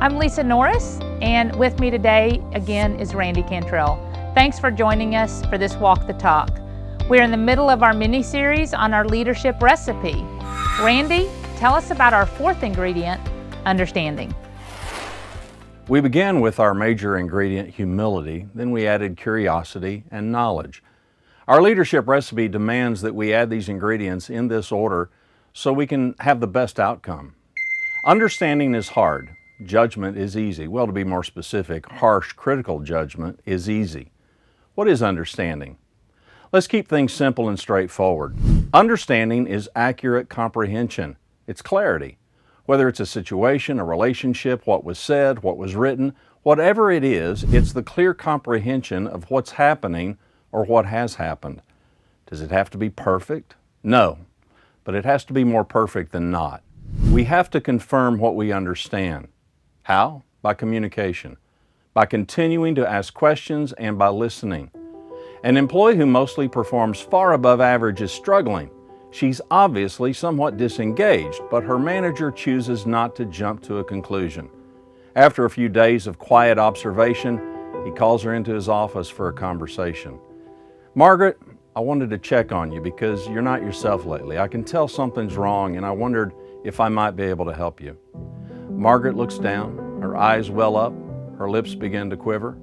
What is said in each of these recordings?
I'm Lisa Norris, and with me today again is Randy Cantrell. Thanks for joining us for this Walk the Talk. We're in the middle of our mini-series on our leadership recipe. Randy, tell us about our fourth ingredient, understanding. We began with our major ingredient, humility, then we added curiosity and knowledge. Our leadership recipe demands that we add these ingredients in this order so we can have the best outcome. Understanding is hard. Judgment is easy. Well, to be more specific, harsh, critical judgment is easy. What is understanding? Let's keep things simple and straightforward. Understanding is accurate comprehension. It's clarity. Whether it's a situation, a relationship, what was said, what was written, whatever it is, it's the clear comprehension of what's happening or what has happened. Does it have to be perfect? No, but it has to be more perfect than not. We have to confirm what we understand. How? By communication, by continuing to ask questions and by listening. An employee who mostly performs far above average is struggling. She's obviously somewhat disengaged, but her manager chooses not to jump to a conclusion. After a few days of quiet observation, he calls her into his office for a conversation. Margaret, I wanted to check on you because you're not yourself lately. I can tell something's wrong and I wondered if I might be able to help you. Margaret looks down, her eyes well up, her lips begin to quiver.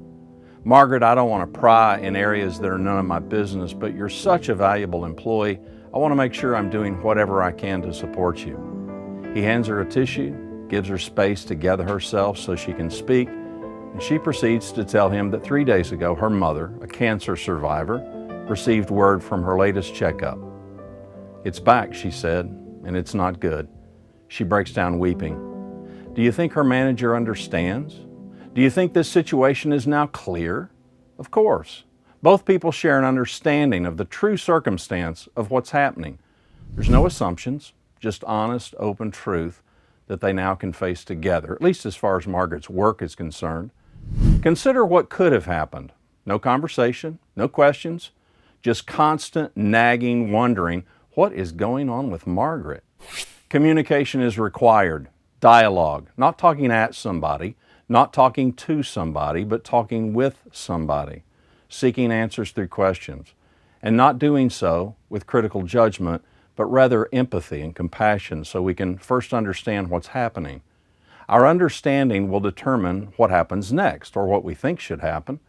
Margaret, I don't want to pry in areas that are none of my business, but you're such a valuable employee. I want to make sure I'm doing whatever I can to support you. He hands her a tissue, gives her space to gather herself so she can speak, and she proceeds to tell him that 3 days ago her mother, a cancer survivor, received word from her latest checkup. It's back, she said, and it's not good. She breaks down weeping. Do you think her manager understands? Do you think this situation is now clear? Of course. Both people share an understanding of the true circumstance of what's happening. There's no assumptions, just honest, open truth that they now can face together, at least as far as Margaret's work is concerned. Consider what could have happened. No conversation, no questions, just constant nagging, wondering, what is going on with Margaret? Communication is required. Dialogue, not talking at somebody, not talking to somebody, but talking with somebody, seeking answers through questions, and not doing so with critical judgment, but rather empathy and compassion so we can first understand what's happening. Our understanding will determine what happens next, or what we think should happen.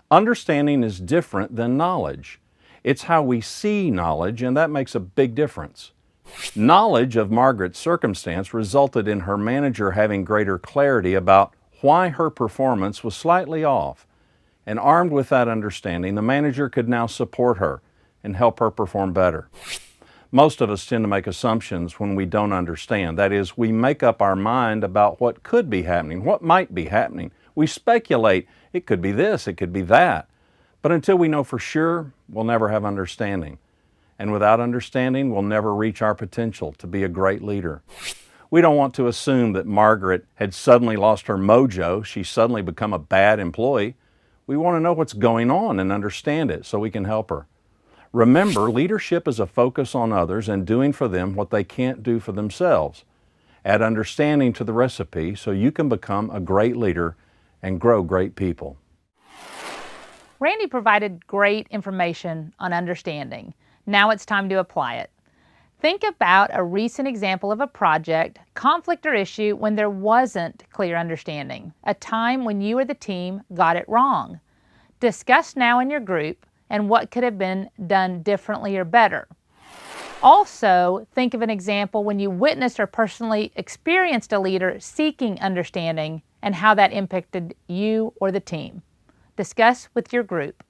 Understanding is different than knowledge. It's how we see knowledge, and that makes a big difference. Knowledge of Margaret's circumstance resulted in her manager having greater clarity about why her performance was slightly off. And armed with that understanding, the manager could now support her and help her perform better. Most of us tend to make assumptions when we don't understand. That is, we make up our mind about what could be happening, what might be happening. We speculate, it could be this, it could be that. But until we know for sure, we'll never have understanding. And without understanding, we'll never reach our potential to be a great leader. We don't want to assume that Margaret had suddenly lost her mojo, she's suddenly become a bad employee. We want to know what's going on and understand it so we can help her. Remember, leadership is a focus on others and doing for them what they can't do for themselves. Add understanding to the recipe so you can become a great leader and grow great people. Randy provided great information on understanding. Now it's time to apply it. Think about a recent example of a project, conflict, or issue when there wasn't clear understanding, a time when you or the team got it wrong. Discuss now in your group and what could have been done differently or better. Also, think of an example when you witnessed or personally experienced a leader seeking understanding and how that impacted you or the team. Discuss with your group.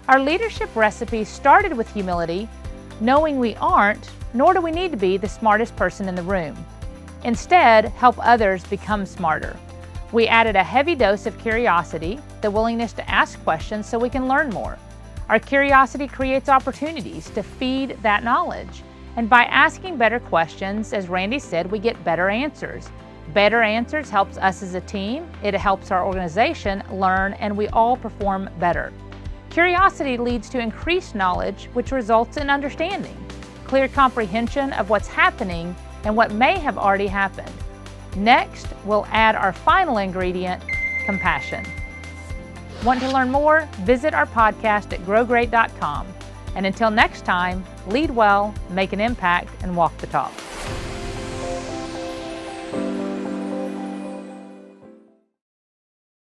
Our leadership recipe started with humility, knowing we aren't, nor do we need to be the smartest person in the room. Instead, help others become smarter. We added a heavy dose of curiosity, the willingness to ask questions so we can learn more. Our curiosity creates opportunities to feed that knowledge. And by asking better questions, as Randy said, we get better answers. Better answers helps us as a team, it helps our organization learn, and we all perform better. Curiosity leads to increased knowledge, which results in understanding, clear comprehension of what's happening and what may have already happened. Next, we'll add our final ingredient, compassion. Want to learn more? Visit our podcast at growgreat.com. And until next time, lead well, make an impact, and walk the talk.